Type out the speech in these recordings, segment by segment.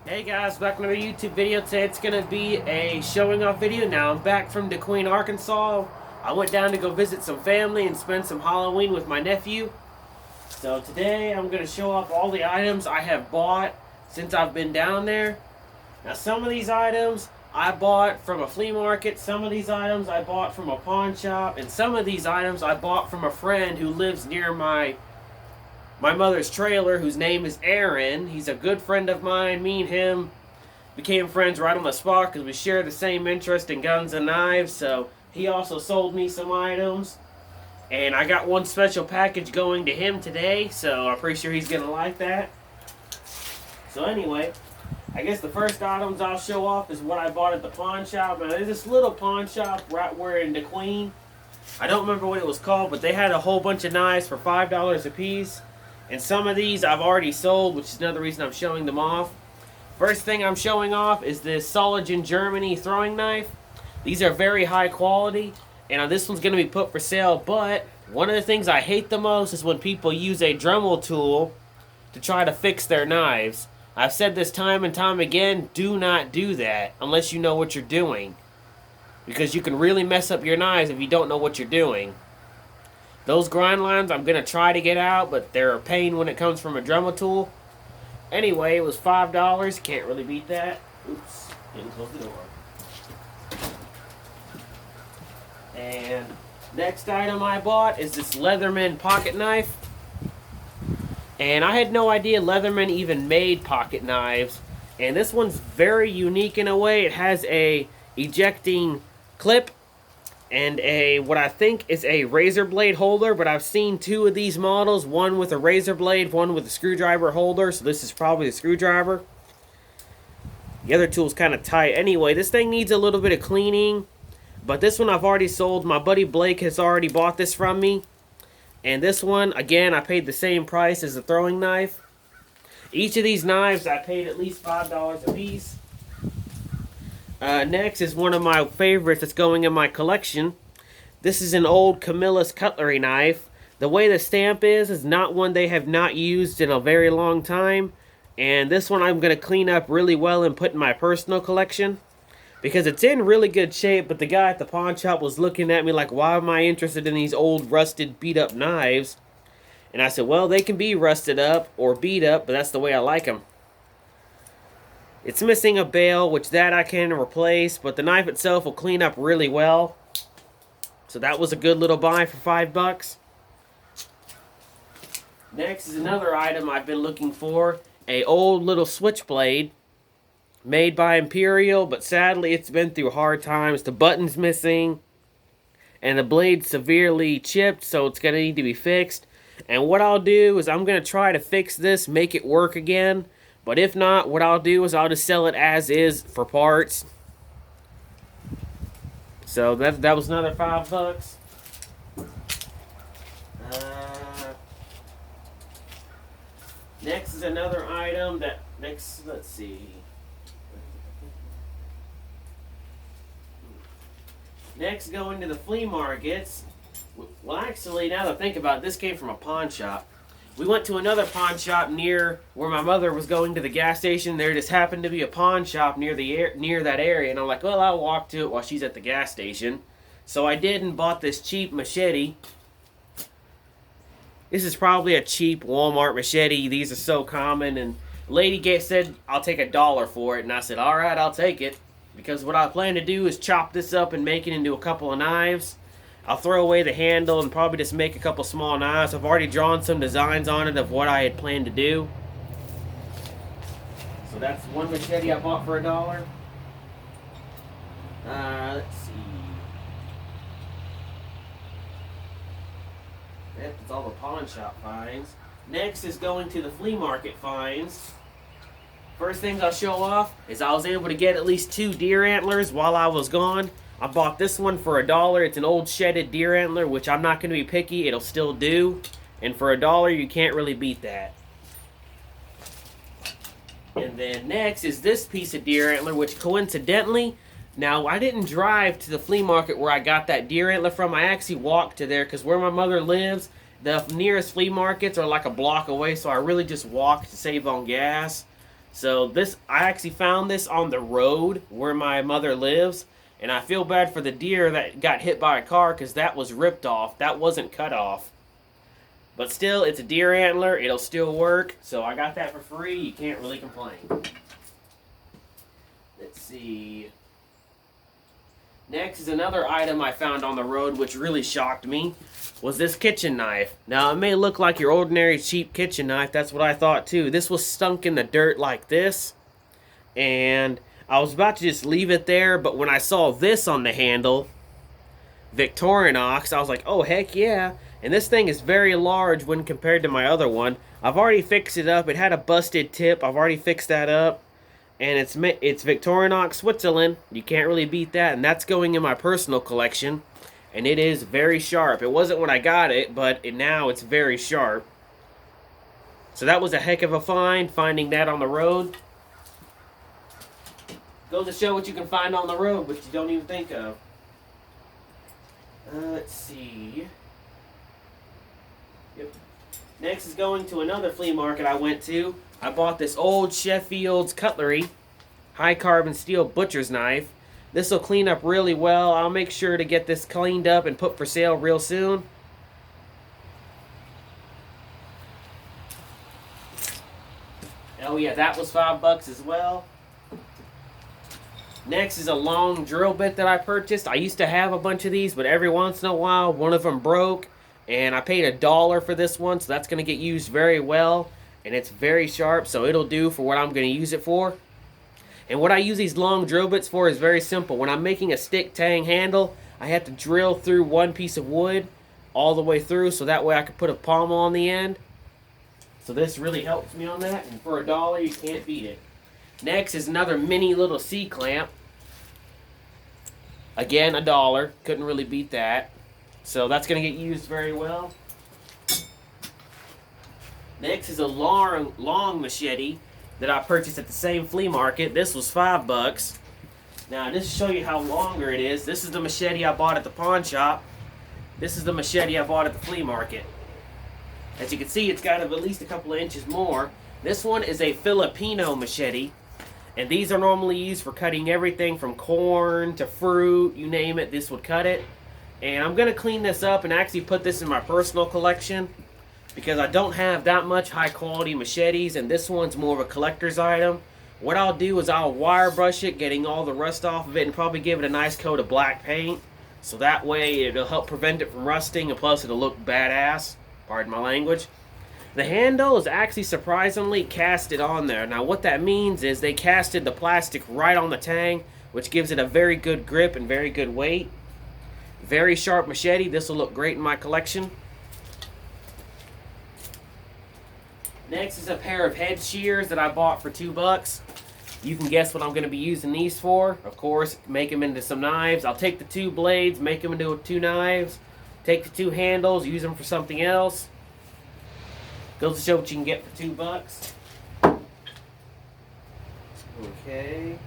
Hey guys, back with another YouTube video. Today it's going to be a showing off video. Now I'm back from Dequeen, Arkansas. I went down to go visit some family and spend some Halloween with my nephew. So today I'm going to show off all the items I have bought since I've been down there. Now some of these items I bought from a flea market, some of these items I bought from a pawn shop, and some of these items I bought from a friend who lives near my mother's trailer, whose name is Aaron. He's a good friend of mine. Me and him became friends right on the spot because we share the same interest in guns and knives. So he also sold me some items. And I got one special package going to him today, so I'm pretty sure he's going to like that. So anyway, I guess the first items I'll show off is what I bought at the pawn shop. Now there's this little pawn shop right where in dequeen. I don't remember what it was called, but they had a whole bunch of knives for $5 a piece. And some of these I've already sold, which is another reason I'm showing them off. First thing I'm showing off is this Soligen Germany throwing knife. These are very high quality, and this one's going to be put for sale. But one of the things I hate the most is when people use a Dremel tool to try to fix their knives. I've said this time and time again, do not do that unless you know what you're doing. Because you can really mess up your knives if you don't know what you're doing. Those grind lines I'm going to try to get out, but they're a pain when it comes from a Dremel tool. Anyway, it was $5. Can't really beat that. Oops, didn't close the door. And next item I bought is this Leatherman pocket knife. And I had no idea Leatherman even made pocket knives. And this one's very unique in a way. It has a ejecting clip and what I think is a razor blade holder, but I've seen two of these models, one with a razor blade, one with a screwdriver holder, so this is probably the screwdriver. The other tool's kind of tight. Anyway, this thing needs a little bit of cleaning, but this one I've already sold. My buddy Blake has already bought this from me. And this one, again, I paid the same price as the throwing knife. Each of these knives I paid at least $5 a piece. Next is one of my favorites that's going in my collection. This is an old Camillus cutlery knife. The way the stamp is not one they have not used in a very long time. And this one I'm going to clean up really well and put in my personal collection. Because it's in really good shape, but the guy at the pawn shop was looking at me like, why am I interested in these old rusted beat up knives? And I said, well, they can be rusted up or beat up, but that's the way I like them. It's missing a bail, which that I can replace, but the knife itself will clean up really well. So that was a good little buy for $5. Next is another item I've been looking for. A old little switchblade made by Imperial, but sadly it's been through hard times. The button's missing, and the blade's severely chipped, so it's going to need to be fixed. And what I'll do is I'm going to try to fix this, make it work again. But if not, what I'll do is I'll just sell it as is for parts. So that was another $5. Next is another item that let's see. Next, going to the flea markets. Well, actually, now that I think about it, this came from a pawn shop. We went to another pawn shop near where my mother was going to the gas station. There just happened to be a pawn shop near that area, and I'm like, well, I'll walk to it while she's at the gas station. So I did and bought this cheap machete. This is probably a cheap Walmart machete. These are so common, and the lady said I'll take $1 for it, and I said, all right, I'll take it, because what I plan to do is chop this up and make it into a couple of knives. I'll throw away the handle and probably just make a couple small knives. I've already drawn some designs on it of what I had planned to do. So that's one machete I bought for $1. Let's see. That's all the pawn shop finds. Next is going to the flea market finds. First things I'll show off is I was able to get at least 2 deer antlers while I was gone. I bought this one for $1. It's an old shedded deer antler, which I'm not going to be picky. It'll still do. And for $1, you can't really beat that. And then next is this piece of deer antler, which coincidentally, now I didn't drive to the flea market where I got that deer antler from. I actually walked to there because where my mother lives, the nearest flea markets are like a block away, so I really just walked to save on gas. So I actually found this on the road where my mother lives, and I feel bad for the deer that got hit by a car because that was ripped off. That wasn't cut off. But still, it's a deer antler. It'll still work. So I got that for free. You can't really complain. Let's see. Next is another item I found on the road which really shocked me, was this kitchen knife. Now, it may look like your ordinary cheap kitchen knife. That's what I thought too. This was stunk in the dirt like this, and I was about to just leave it there, but when I saw this on the handle, Victorinox, I was like, oh, heck yeah. And this thing is very large when compared to my other one. I've already fixed it up. It had a busted tip. I've already fixed that up. And it's Victorinox Switzerland. You can't really beat that. And that's going in my personal collection. And it is very sharp. It wasn't when I got it, but now it's very sharp. So that was a heck of a find, finding that on the road. Goes to show what you can find on the road, but you don't even think of. Let's see. Yep. Next is going to another flea market I went to. I bought this old Sheffield's cutlery, high carbon steel butcher's knife. This will clean up really well. I'll make sure to get this cleaned up and put for sale real soon. Oh yeah, that was $5 as well. Next is a long drill bit that I purchased. I used to have a bunch of these, but every once in a while, one of them broke. And I paid $1 for this one, so that's going to get used very well. And it's very sharp, so it'll do for what I'm going to use it for. And what I use these long drill bits for is very simple. When I'm making a stick tang handle, I have to drill through one piece of wood all the way through, so that way I can put a pommel on the end. So this really helps me on that, and for $1, you can't beat it. Next is another mini little C-clamp. Again, $1. Couldn't really beat that. So that's going to get used very well. Next is a long machete that I purchased at the same flea market. This was $5. Now, just to show you how longer it is, this is the machete I bought at the pawn shop. This is the machete I bought at the flea market. As you can see, it's got at least a couple of inches more. This one is a Filipino machete. And these are normally used for cutting everything from corn to fruit, you name it, this would cut it. And I'm going to clean this up and actually put this in my personal collection because I don't have that much high quality machetes, and this one's more of a collector's item. What I'll do is I'll wire brush it, getting all the rust off of it, and probably give it a nice coat of black paint. So that way it'll help prevent it from rusting, and plus it'll look badass. Pardon my language. The handle is actually surprisingly casted on there. Now what that means is they casted the plastic right on the tang, which gives it a very good grip and very good weight. Very sharp machete. This will look great in my collection. Next is a pair of head shears that I bought for $2. You can guess what I'm going to be using these for. Of course, make them into some knives. I'll take the 2 blades, make them into 2 knives. Take the 2 handles, use them for something else. Goes to show what you can get for $2. Okay.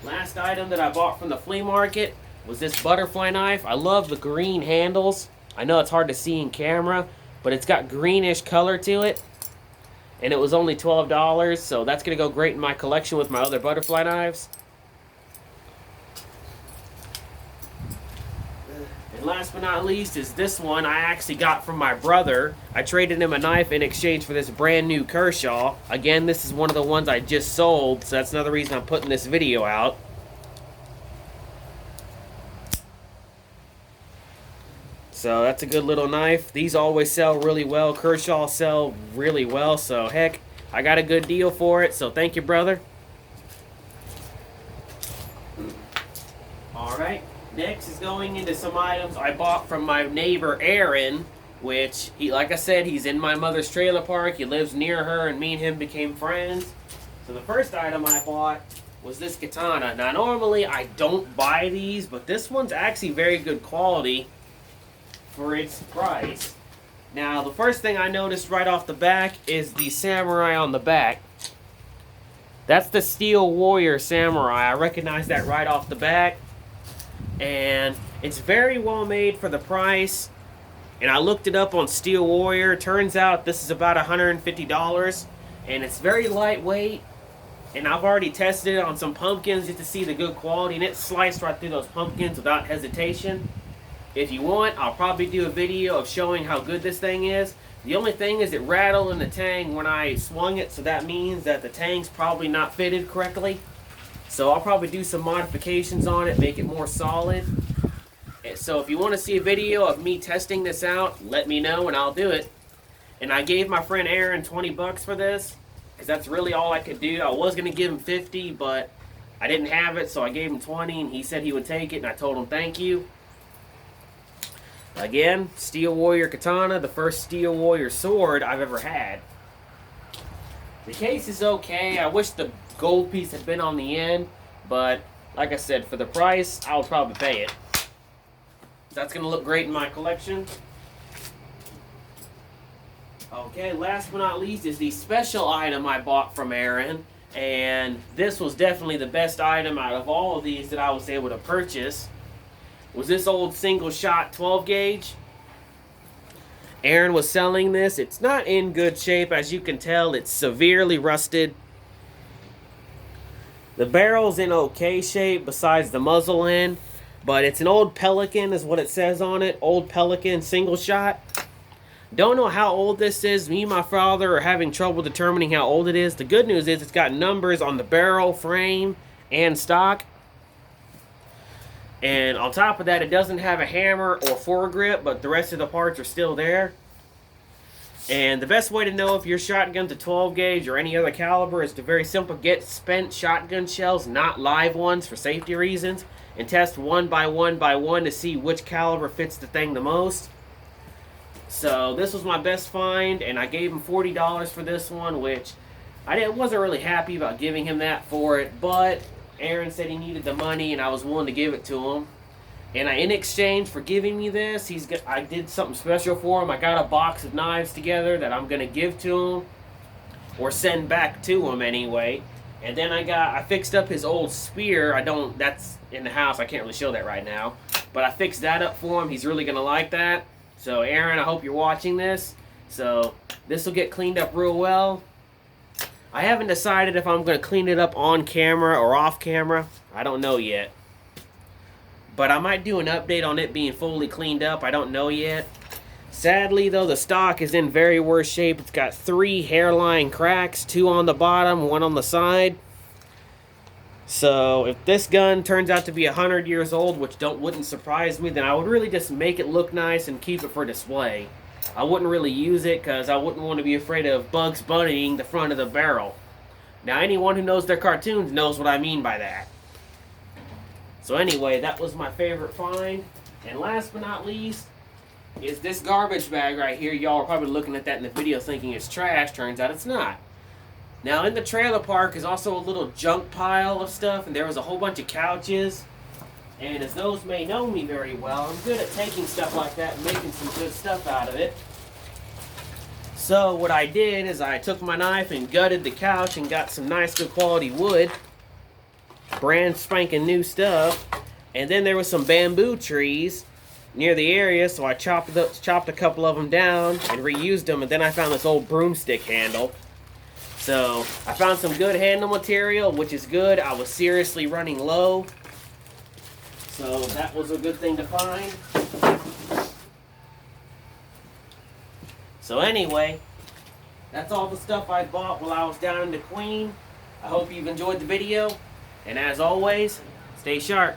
Last item that I bought from the flea market was this butterfly knife. I love the green handles. I know it's hard to see in camera, but it's got greenish color to it. And it was only $12, so that's going to go great in my collection with my other butterfly knives. And last but not least is this one I actually got from my brother. I traded him a knife in exchange for this brand new Kershaw. Again, this is one of the ones I just sold, so that's another reason I'm putting this video out. So that's a good little knife. These always sell really well. Kershaw sell really well, so heck, I got a good deal for it, so thank you, brother. Alright. Next is going into some items I bought from my neighbor Aaron, which, like I said, he's in my mother's trailer park. He lives near her, and me and him became friends. So the first item I bought was this katana. Now, normally I don't buy these, but this one's actually very good quality for its price. Now, the first thing I noticed right off the back is the samurai on the back. That's the Steel Warrior Samurai. I recognize that right off the back. And it's very well made for the price. And I looked it up on Steel Warrior. Turns out this is about $150. and it's very lightweight. And I've already tested it on some pumpkins just to see the good quality, and it sliced right through those pumpkins without hesitation. If you want, I'll probably do a video of showing how good this thing is. The only thing is it rattled in the tang when I swung it, so that means that the tang's probably not fitted correctly. So I'll probably do some modifications on it, make it more solid. So if you want to see a video of me testing this out, let me know and I'll do it. And I gave my friend Aaron 20 bucks for this, because that's really all I could do. I was going to give him 50, but I didn't have it, so I gave him 20, and he said he would take it, and I told him thank you. Again, Steel Warrior Katana, the first Steel Warrior sword I've ever had. The case is okay. I wish the gold piece had been on the end, but like I said, for the price, I would probably pay it. That's going to look great in my collection. Okay, last but not least is the special item I bought from Aaron, and this was definitely the best item out of all of these that I was able to purchase. Was this old single shot 12 gauge. Aaron was selling this. It's not in good shape, as you can tell. It's severely rusted. The barrel's in okay shape besides the muzzle end, but it's an old Pelican is what it says on it. Old Pelican single shot. Don't know how old this is. Me and my father are having trouble determining how old it is. The good news is it's got numbers on the barrel, frame, and stock. And on top of that, it doesn't have a hammer or foregrip, but the rest of the parts are still there. And the best way to know if your shotgun's a 12 gauge or any other caliber is to very simple get spent shotgun shells, not live ones for safety reasons, and test one by one to see which caliber fits the thing the most. So this was my best find, and I gave him $40 for this one, which I wasn't really happy about giving him that for it, but Aaron said he needed the money, and I was willing to give it to him. And in exchange for giving me this, I did something special for him. I got a box of knives together that I'm going to give to him, or send back to him anyway. And then I fixed up his old spear. That's in the house. I can't really show that right now. But I fixed that up for him. He's really going to like that. So Aaron, I hope you're watching this. So this will get cleaned up real well. I haven't decided if I'm going to clean it up on camera or off camera. I don't know yet. But I might do an update on it being fully cleaned up. I don't know yet. Sadly, though, the stock is in very worse shape. It's got 3 hairline cracks, 2 on the bottom, 1 on the side. So if this gun turns out to be 100 years old, which wouldn't surprise me, then I would really just make it look nice and keep it for display. I wouldn't really use it because I wouldn't want to be afraid of Bugs Bunnying the front of the barrel. Now, anyone who knows their cartoons knows what I mean by that. So anyway, that was my favorite find. And last but not least is this garbage bag right here. Y'all are probably looking at that in the video thinking it's trash. Turns out it's not. Now, in the trailer park is also a little junk pile of stuff, and there was a whole bunch of couches. And as those may know me very well, I'm good at taking stuff like that and making some good stuff out of it. So what I did is I took my knife and gutted the couch and got some nice good quality wood. Brand spanking new stuff. And then there was some bamboo trees near the area, so I chopped a couple of them down and reused them. And then I found this old broomstick handle. So I found some good handle material, which is good. I was seriously running low, so that was a good thing to find. So anyway, that's all the stuff I bought while I was down in dequeen. I hope you've enjoyed the video, and as always, stay sharp.